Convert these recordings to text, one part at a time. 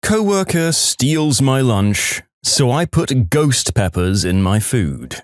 Coworker steals my lunch, so I put ghost peppers in my food.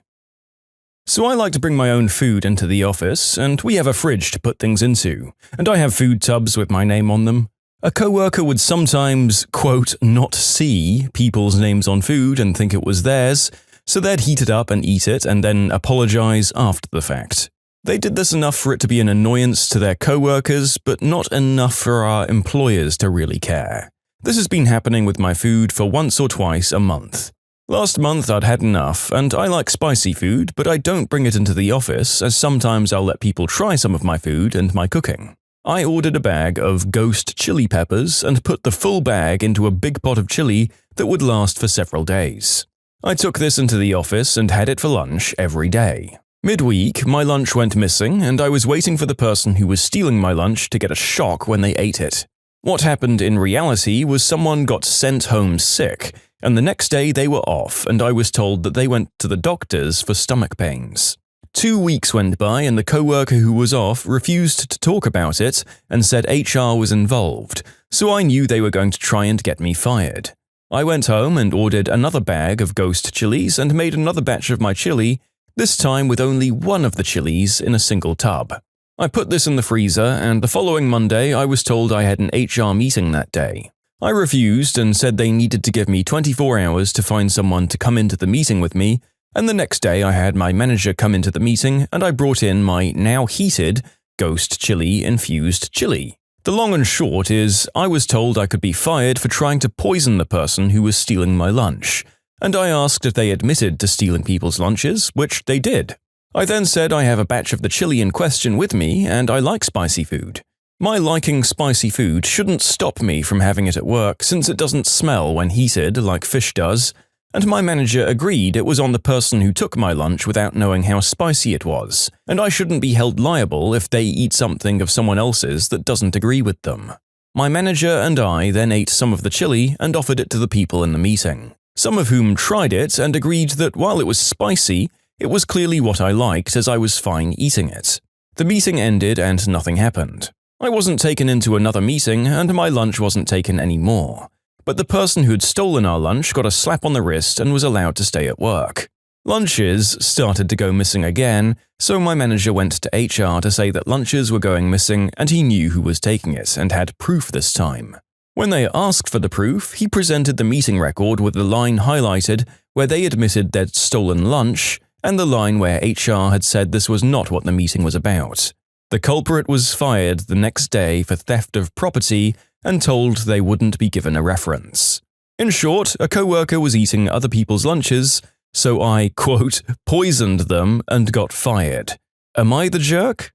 So I like to bring my own food into the office, and we have a fridge to put things into, and I have food tubs with my name on them. A coworker would sometimes, quote, not see people's names on food and think it was theirs, so they'd heat it up and eat it and then apologize after the fact. They did this enough for it to be an annoyance to their coworkers, but not enough for our employers to really care. This has been happening with my food for once or twice a month. Last month I'd had enough, and I like spicy food, but I don't bring it into the office as sometimes I'll let people try some of my food and my cooking. I ordered a bag of ghost chili peppers and put the full bag into a big pot of chili that would last for several days. I took this into the office and had it for lunch every day. Midweek, my lunch went missing, and I was waiting for the person who was stealing my lunch to get a shock when they ate it. What happened in reality was someone got sent home sick, and the next day they were off, and I was told that they went to the doctors for stomach pains. 2 weeks went by, and the coworker who was off refused to talk about it and said HR was involved, so I knew they were going to try and get me fired. I went home and ordered another bag of ghost chilies and made another batch of my chili, this time with only one of the chilies in a single tub. I put this in the freezer, and the following Monday I was told I had an HR meeting that day. I refused and said they needed to give me 24 hours to find someone to come into the meeting with me, and the next day I had my manager come into the meeting and I brought in my now heated ghost chili infused chili. The long and short is I was told I could be fired for trying to poison the person who was stealing my lunch, and I asked if they admitted to stealing people's lunches, which they did. I then said I have a batch of the chili in question with me and I like spicy food. My liking spicy food shouldn't stop me from having it at work since it doesn't smell when heated like fish does, and my manager agreed it was on the person who took my lunch without knowing how spicy it was, and I shouldn't be held liable if they eat something of someone else's that doesn't agree with them. My manager and I then ate some of the chili and offered it to the people in the meeting, some of whom tried it and agreed that while it was spicy, it was clearly what I liked as I was fine eating it. The meeting ended and nothing happened. I wasn't taken into another meeting and my lunch wasn't taken anymore. But the person who'd stolen our lunch got a slap on the wrist and was allowed to stay at work. Lunches started to go missing again, so my manager went to HR to say that lunches were going missing and he knew who was taking it and had proof this time. When they asked for the proof, he presented the meeting record with the line highlighted where they admitted they'd stolen lunch, and the line where HR had said this was not what the meeting was about. The culprit was fired the next day for theft of property and told they wouldn't be given a reference. In short, a coworker was eating other people's lunches, so I, quote, poisoned them and got fired. Am I the jerk?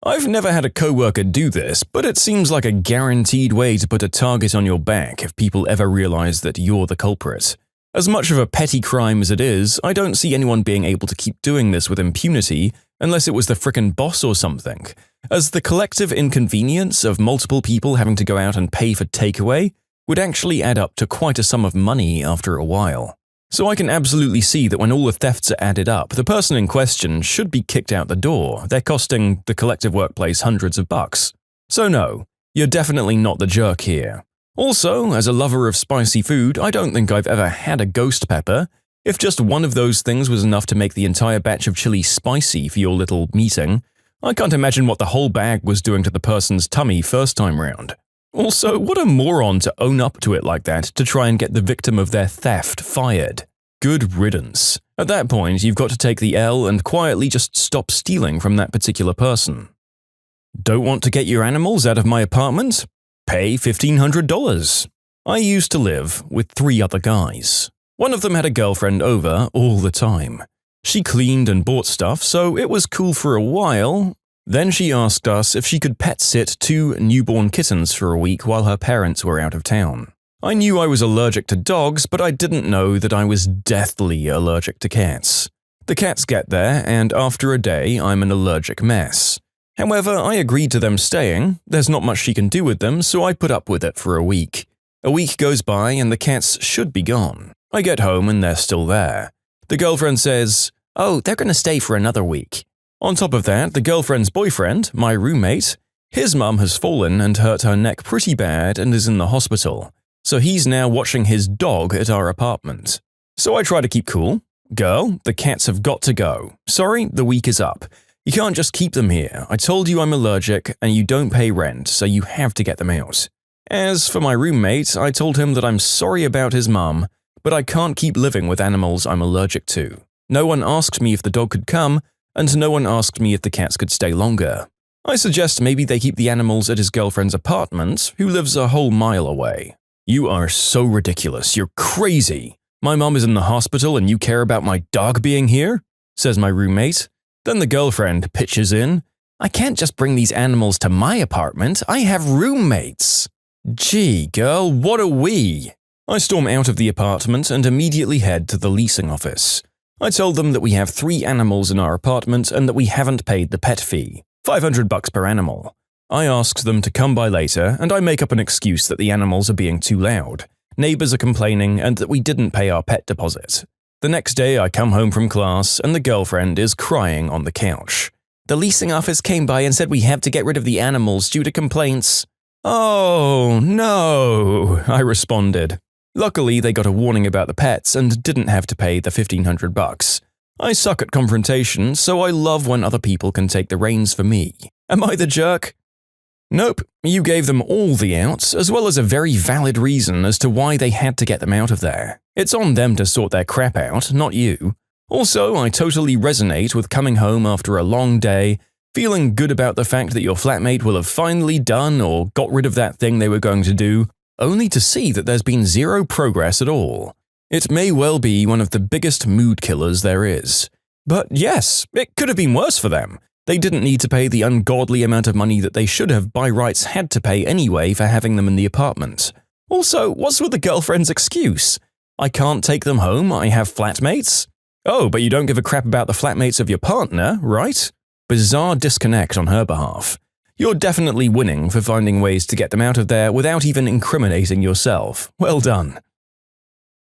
I've never had a coworker do this, but it seems like a guaranteed way to put a target on your back if people ever realize that you're the culprit. As much of a petty crime as it is, I don't see anyone being able to keep doing this with impunity unless it was the frickin' boss or something, as the collective inconvenience of multiple people having to go out and pay for takeaway would actually add up to quite a sum of money after a while. So I can absolutely see that when all the thefts are added up, the person in question should be kicked out the door. They're costing the collective workplace hundreds of bucks. So no, you're definitely not the jerk here. Also, as a lover of spicy food, I don't think I've ever had a ghost pepper. If just one of those things was enough to make the entire batch of chili spicy for your little meeting, I can't imagine what the whole bag was doing to the person's tummy first time round. Also, what a moron to own up to it like that to try and get the victim of their theft fired. Good riddance. At that point, you've got to take the L and quietly just stop stealing from that particular person. Don't want to get your animals out of my apartment? Pay $1,500. I used to live with 3 other guys. One of them had a girlfriend over all the time. She cleaned and bought stuff, so it was cool for a while. Then she asked us if she could pet sit 2 newborn kittens for a week while her parents were out of town. I knew I was allergic to dogs, but I didn't know that I was deathly allergic to cats. The cats get there, and after a day, I'm an allergic mess. However, I agreed to them staying. There's not much she can do with them, so I put up with it for a week. A week goes by and the cats should be gone. I get home and they're still there. The girlfriend says, "Oh, they're going to stay for another week." On top of that, the girlfriend's boyfriend, my roommate, his mum has fallen and hurt her neck pretty bad and is in the hospital. so he's now watching his dog at our apartment. So I try to keep cool. Girl, the cats have got to go. Sorry, the week is up. You can't just keep them here. I told you I'm allergic and you don't pay rent, so you have to get them out. As for my roommate, I told him that I'm sorry about his mum, but I can't keep living with animals I'm allergic to. No one asked me if the dog could come, and no one asked me if the cats could stay longer. I suggest maybe they keep the animals at his girlfriend's apartment, who lives a whole mile away. You are so ridiculous. You're crazy. My mom is in the hospital and you care about my dog being here? Says my roommate. Then the girlfriend pitches in. I can't just bring these animals to my apartment. I have roommates. Gee, girl, what are we? I storm out of the apartment and immediately head to the leasing office. I told them that we have 3 animals in our apartment and that we haven't paid the pet fee. $500 per animal. I asked them to come by later, and I make up an excuse that the animals are being too loud. Neighbors are complaining, and that we didn't pay our pet deposit. The next day, I come home from class, and the girlfriend is crying on the couch. The leasing office came by and said we have to get rid of the animals due to complaints. Oh, no, I responded. Luckily, they got a warning about the pets and didn't have to pay the $1,500. I suck at confrontation, so I love when other people can take the reins for me. Am I the jerk? Nope, you gave them all the outs, as well as a very valid reason as to why they had to get them out of there. It's on them to sort their crap out, not you. Also, I totally resonate with coming home after a long day, feeling good about the fact that your flatmate will have finally done or got rid of that thing they were going to do, only to see that there's been zero progress at all. It may well be one of the biggest mood killers there is. But yes, it could have been worse for them. They didn't need to pay the ungodly amount of money that they should have by rights had to pay anyway for having them in the apartment. Also, what's with the girlfriend's excuse? I can't take them home, I have flatmates? Oh, but you don't give a crap about the flatmates of your partner, right? Bizarre disconnect on her behalf. You're definitely winning for finding ways to get them out of there without even incriminating yourself. Well done.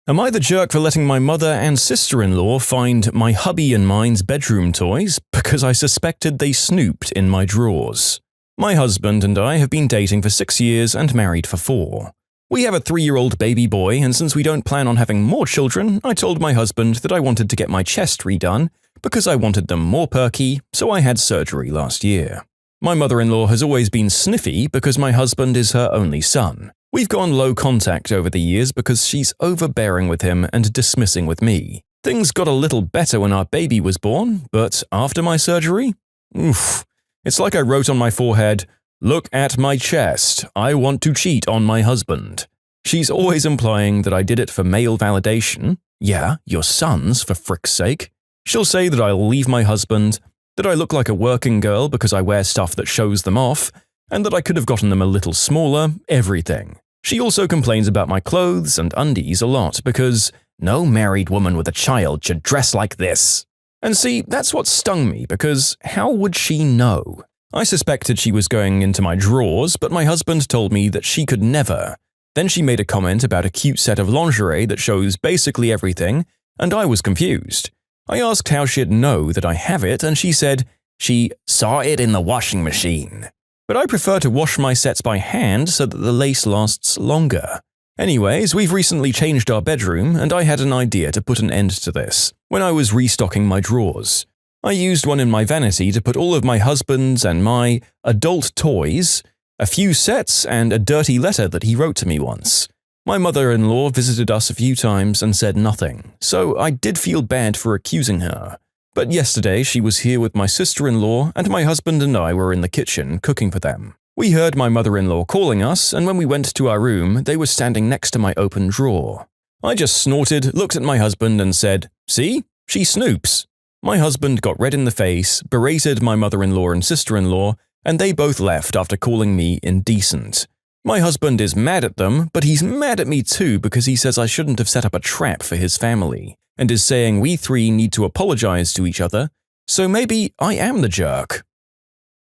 Am I the jerk for letting my mother and sister-in-law find my hubby and mine's bedroom toys because I suspected they snooped in my drawers? My husband and I have been dating for 6 years and married for 4. We have a 3-year-old baby boy, and since we don't plan on having more children, I told my husband that I wanted to get my chest redone because I wanted them more perky, so I had surgery last year. My mother-in-law has always been sniffy because my husband is her only son. We've gone low contact over the years because she's overbearing with him and dismissing with me. Things got a little better when our baby was born, but after my surgery? Oof. It's like I wrote on my forehead, "Look at my chest. I want to cheat on my husband." She's always implying that I did it for male validation. Yeah, your sons, for frick's sake. She'll say that I'll leave my husband, that I look like a working girl because I wear stuff that shows them off, and that I could have gotten them a little smaller, everything. She also complains about my clothes and undies a lot because no married woman with a child should dress like this. And see, that's what stung me because how would she know? I suspected she was going into my drawers, but my husband told me that she could never. Then she made a comment about a cute set of lingerie that shows basically everything, and I was confused. I asked how she'd know that I have it, and she said she saw it in the washing machine. But I prefer to wash my sets by hand so that the lace lasts longer. Anyways, we've recently changed our bedroom, and I had an idea to put an end to this when I was restocking my drawers. I used one in my vanity to put all of my husband's and my adult toys, a few sets, and a dirty letter that he wrote to me once. My mother-in-law visited us a few times and said nothing, so I did feel bad for accusing her. But yesterday she was here with my sister-in-law, and my husband and I were in the kitchen cooking for them. We heard my mother-in-law calling us, and when we went to our room, they were standing next to my open drawer. I just snorted, looked at my husband and said, "See? She snoops." My husband got red in the face, berated my mother-in-law and sister-in-law, and they both left after calling me indecent. My husband is mad at them, but he's mad at me too because he says I shouldn't have set up a trap for his family, and is saying we 3 need to apologize to each other, so maybe I am the jerk.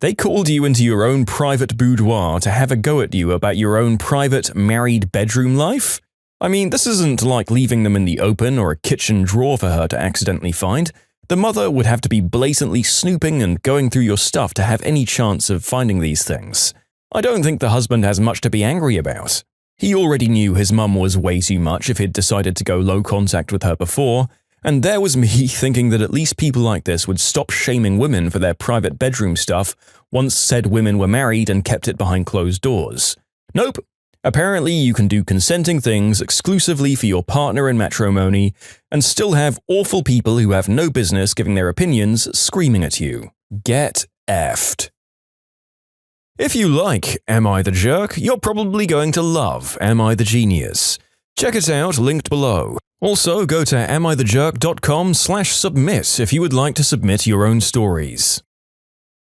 They called you into your own private boudoir to have a go at you about your own private married bedroom life? I mean, this isn't like leaving them in the open or a kitchen drawer for her to accidentally find. The mother would have to be blatantly snooping and going through your stuff to have any chance of finding these things. I don't think the husband has much to be angry about. He already knew his mum was way too much if he'd decided to go low contact with her before, and there was me thinking that at least people like this would stop shaming women for their private bedroom stuff once said women were married and kept it behind closed doors. Nope. Apparently you can do consenting things exclusively for your partner in matrimony and still have awful people who have no business giving their opinions screaming at you. Get effed. If you like Am I the Jerk, you're probably going to love Am I the Genius. Check it out, linked below. Also, go to amithejerk.com/submit if you would like to submit your own stories.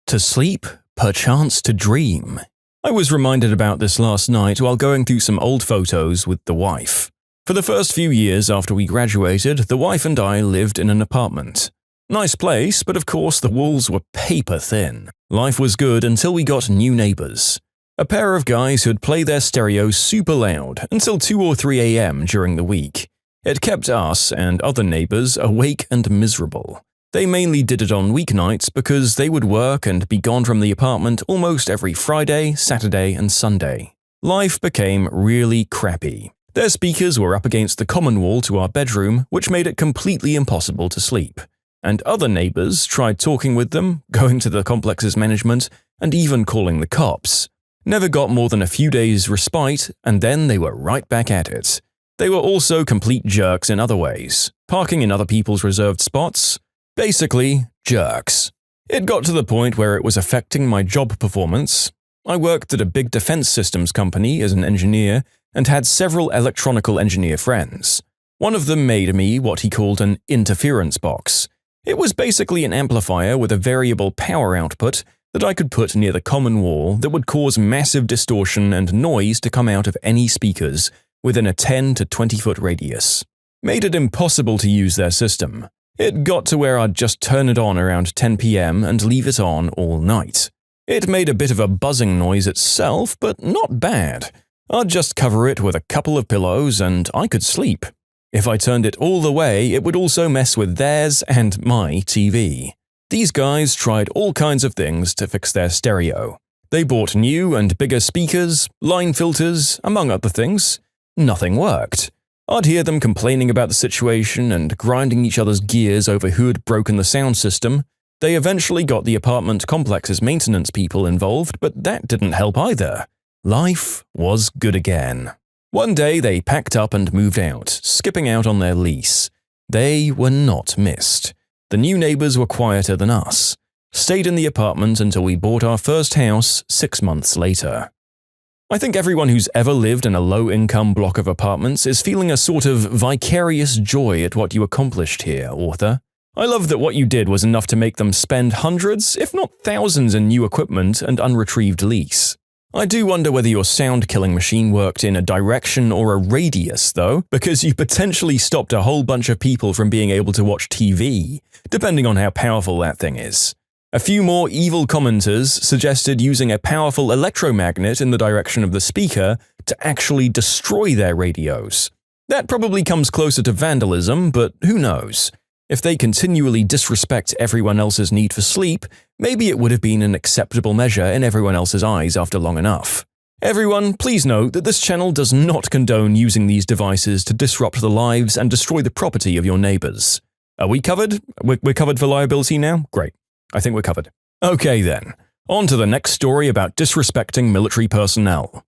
To sleep, perchance to dream. I was reminded about this last night while going through some old photos with the wife. For the first few years after we graduated, the wife and I lived in an apartment. Nice place, but of course the walls were paper thin. Life was good until we got new neighbors. A pair of guys who'd play their stereo super loud until 2 or 3 a.m. during the week. It kept us and other neighbors awake and miserable. They mainly did it on weeknights because they would work and be gone from the apartment almost every Friday, Saturday, and Sunday. Life became really crappy. Their speakers were up against the common wall to our bedroom, which made it completely impossible to sleep. And other neighbors tried talking with them, going to the complex's management, and even calling the cops. Never got more than a few days' respite, and then they were right back at it. They were also complete jerks in other ways, parking in other people's reserved spots. Basically, jerks. It got to the point where it was affecting my job performance. I worked at a big defense systems company as an engineer and had several electronical engineer friends. One of them made me what he called an interference box. It was basically an amplifier with a variable power output that I could put near the common wall that would cause massive distortion and noise to come out of any speakers within a 10 to 20 foot radius. Made it impossible to use their system. It got to where I'd just turn it on around 10 p.m. and leave it on all night. It made a bit of a buzzing noise itself, but not bad. I'd just cover it with a couple of pillows and I could sleep. If I turned it all the way, it would also mess with theirs and my TV. These guys tried all kinds of things to fix their stereo. They bought new and bigger speakers, line filters, among other things. Nothing worked. I'd hear them complaining about the situation and grinding each other's gears over who had broken the sound system. They eventually got the apartment complex's maintenance people involved, but that didn't help either. Life was good again. One day they packed up and moved out, skipping out on their lease. They were not missed. The new neighbors were quieter than us. Stayed in the apartment until we bought our first house 6 months later. I think everyone who's ever lived in a low-income block of apartments is feeling a sort of vicarious joy at what you accomplished here, author. I love that what you did was enough to make them spend hundreds, if not thousands, in new equipment and unretrieved lease. I do wonder whether your sound-killing machine worked in a direction or a radius, though, because you potentially stopped a whole bunch of people from being able to watch TV, depending on how powerful that thing is. A few more evil commenters suggested using a powerful electromagnet in the direction of the speaker to actually destroy their radios. That probably comes closer to vandalism, but who knows? If they continually disrespect everyone else's need for sleep, maybe it would have been an acceptable measure in everyone else's eyes after long enough. Everyone, please note that this channel does not condone using these devices to disrupt the lives and destroy the property of your neighbors. Are we covered? We're covered for liability now? Great. I think we're covered. Okay then, on to the next story about disrespecting military personnel.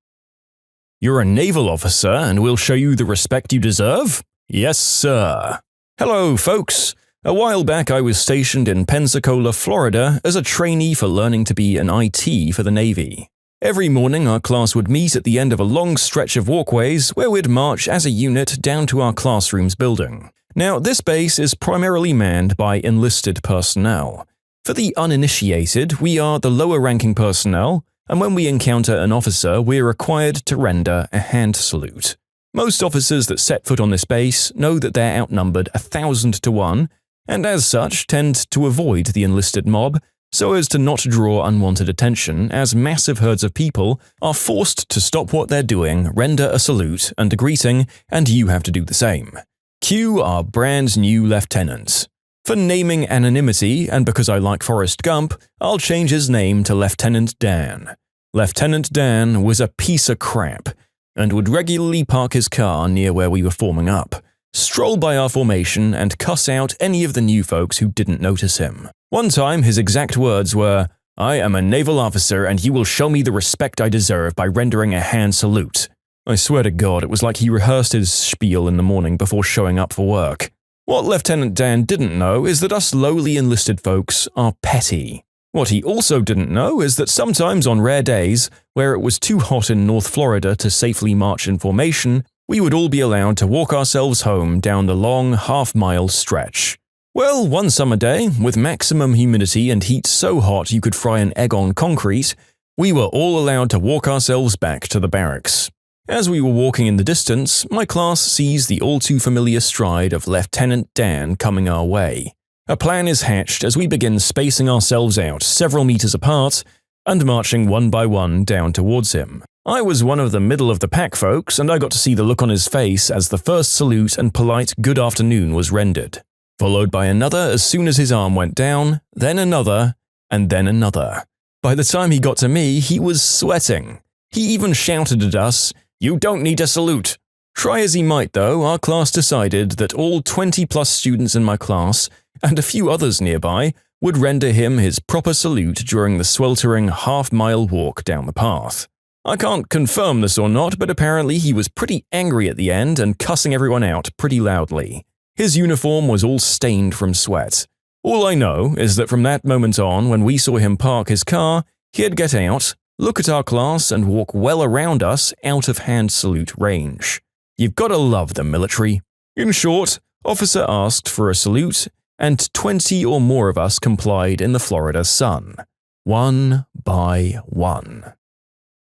You're a naval officer and we'll show you the respect you deserve? Yes, sir. Hello, folks. A while back I was stationed in Pensacola, Florida as a trainee for learning to be an IT for the Navy. Every morning our class would meet at the end of a long stretch of walkways where we'd march as a unit down to our classrooms building. Now, this base is primarily manned by enlisted personnel. For the uninitiated, we are the lower-ranking personnel, and when we encounter an officer, we're required to render a hand salute. Most officers that set foot on this base know that they're outnumbered 1,000 to 1, and as such tend to avoid the enlisted mob so as to not draw unwanted attention, as massive herds of people are forced to stop what they're doing, render a salute and a greeting, and you have to do the same. Cue our brand new lieutenant. For naming anonymity, and because I like Forrest Gump, I'll change his name to Lieutenant Dan. Lieutenant Dan was a piece of crap. and would regularly park his car near where we were forming up, stroll by our formation, and cuss out any of the new folks who didn't notice him. One time, his exact words were, "I am a naval officer and you will show me the respect I deserve by rendering a hand salute." I swear to God, it was like he rehearsed his spiel in the morning before showing up for work. What Lieutenant Dan didn't know is that us lowly enlisted folks are petty. What he also didn't know is that sometimes on rare days, where it was too hot in North Florida to safely march in formation, we would all be allowed to walk ourselves home down the long half-mile stretch. Well, one summer day, with maximum humidity and heat so hot you could fry an egg on concrete, we were all allowed to walk ourselves back to the barracks. As we were walking in the distance, my class sees the all-too-familiar stride of Lieutenant Dan coming our way. A plan is hatched as we begin spacing ourselves out several meters apart and marching one by one down towards him. I was one of the middle-of-the-pack folks, and I got to see the look on his face as the first salute and polite good afternoon was rendered, followed by another as soon as his arm went down, then another, and then another. By the time he got to me, he was sweating. He even shouted at us, "You don't need to salute." Try as he might though, our class decided that all 20-plus students in my class, and a few others nearby, would render him his proper salute during the sweltering half-mile walk down the path. I can't confirm this or not, but apparently he was pretty angry at the end and cussing everyone out pretty loudly. His uniform was all stained from sweat. All I know is that from that moment on, when we saw him park his car, he'd get out, look at our class, and walk well around us out of hand salute range. You've got to love the military. In short, officer asked for a salute, and 20 or more of us complied in the Florida sun. One by one.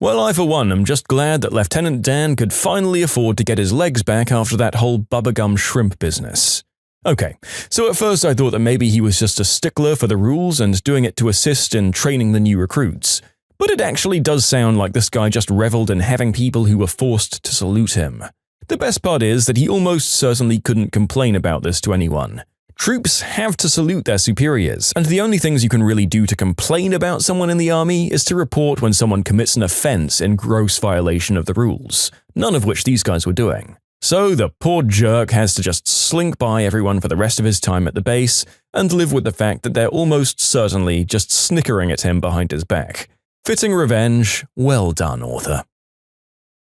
Well, I for one am just glad that Lieutenant Dan could finally afford to get his legs back after that whole bubblegum shrimp business. Okay, so at first I thought that maybe he was just a stickler for the rules and doing it to assist in training the new recruits. But it actually does sound like this guy just reveled in having people who were forced to salute him. The best part is that he almost certainly couldn't complain about this to anyone. Troops have to salute their superiors, and the only things you can really do to complain about someone in the army is to report when someone commits an offense in gross violation of the rules, none of which these guys were doing. So the poor jerk has to just slink by everyone for the rest of his time at the base and live with the fact that they're almost certainly just snickering at him behind his back. Fitting revenge, well done, author.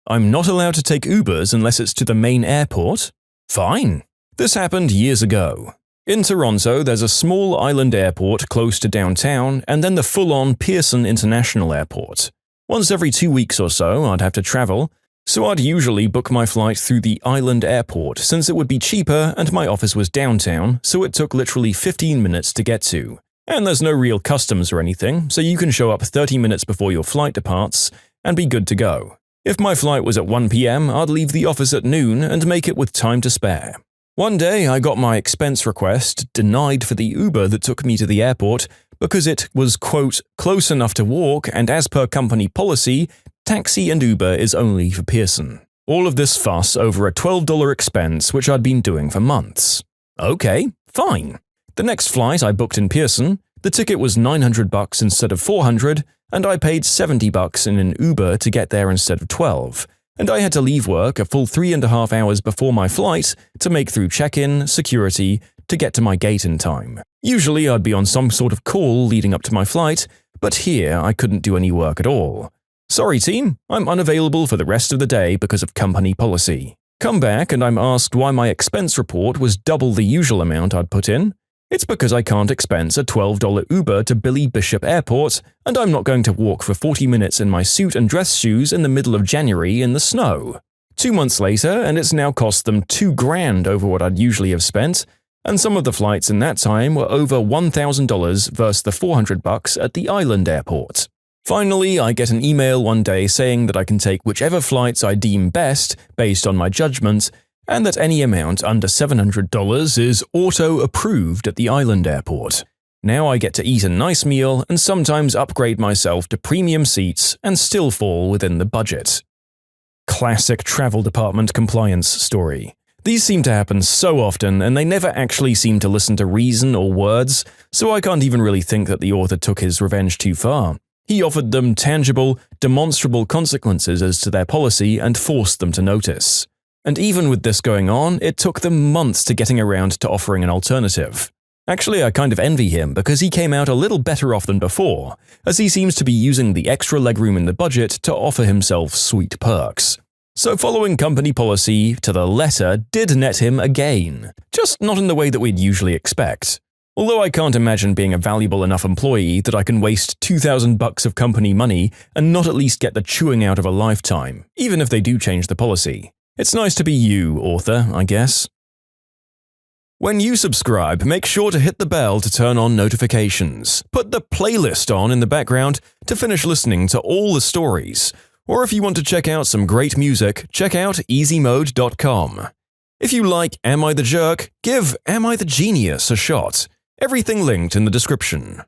I'm not allowed to take Ubers unless it's to the main airport? Fine. This happened years ago. In Toronto, there's a small island airport close to downtown, and then the full-on Pearson International Airport. Once every 2 weeks or so, I'd have to travel, so I'd usually book my flight through the island airport since it would be cheaper and my office was downtown, so it took literally 15 minutes to get to. And there's no real customs or anything, so you can show up 30 minutes before your flight departs and be good to go. If my flight was at 1 p.m., I'd leave the office at noon and make it with time to spare. One day, I got my expense request denied for the Uber that took me to the airport because it was, quote, close enough to walk and as per company policy, taxi and Uber is only for Pearson. All of this fuss over a $12 expense which I'd been doing for months. Okay, fine. The next flight I booked in Pearson, the ticket was $900 instead of $400, and I paid $70 in an Uber to get there instead of $12. And I had to leave work a full 3.5 hours before my flight to make through check-in, security, to get to my gate in time. Usually I'd be on some sort of call leading up to my flight, but here I couldn't do any work at all. Sorry team, I'm unavailable for the rest of the day because of company policy. Come back and I'm asked why my expense report was double the usual amount I'd put in. It's because I can't expense a $12 Uber to Billy Bishop Airport, and I'm not going to walk for 40 minutes in my suit and dress shoes in the middle of January in the snow. 2 months later, and it's now cost them $2,000 over what I'd usually have spent, and some of the flights in that time were over $1,000 versus the $400 at the island airport. Finally, I get an email one day saying that I can take whichever flights I deem best based on my judgment, and that any amount under $700 is auto-approved at the island airport. Now I get to eat a nice meal and sometimes upgrade myself to premium seats and still fall within the budget. Classic travel department compliance story. These seem to happen so often and they never actually seem to listen to reason or words, so I can't even really think that the author took his revenge too far. He offered them tangible, demonstrable consequences as to their policy and forced them to notice. And even with this going on, it took them months to getting around to offering an alternative. Actually, I kind of envy him because he came out a little better off than before, as he seems to be using the extra legroom in the budget to offer himself sweet perks. So following company policy to the letter did net him a gain, just not in the way that we'd usually expect. Although I can't imagine being a valuable enough employee that I can waste $2,000 of company money and not at least get the chewing out of a lifetime, even if they do change the policy. It's nice to be you, author, I guess. When you subscribe, make sure to hit the bell to turn on notifications. Put the playlist on in the background to finish listening to all the stories. Or if you want to check out some great music, check out easymode.com. If you like Am I the Jerk, give Am I the Genius a shot. Everything linked in the description.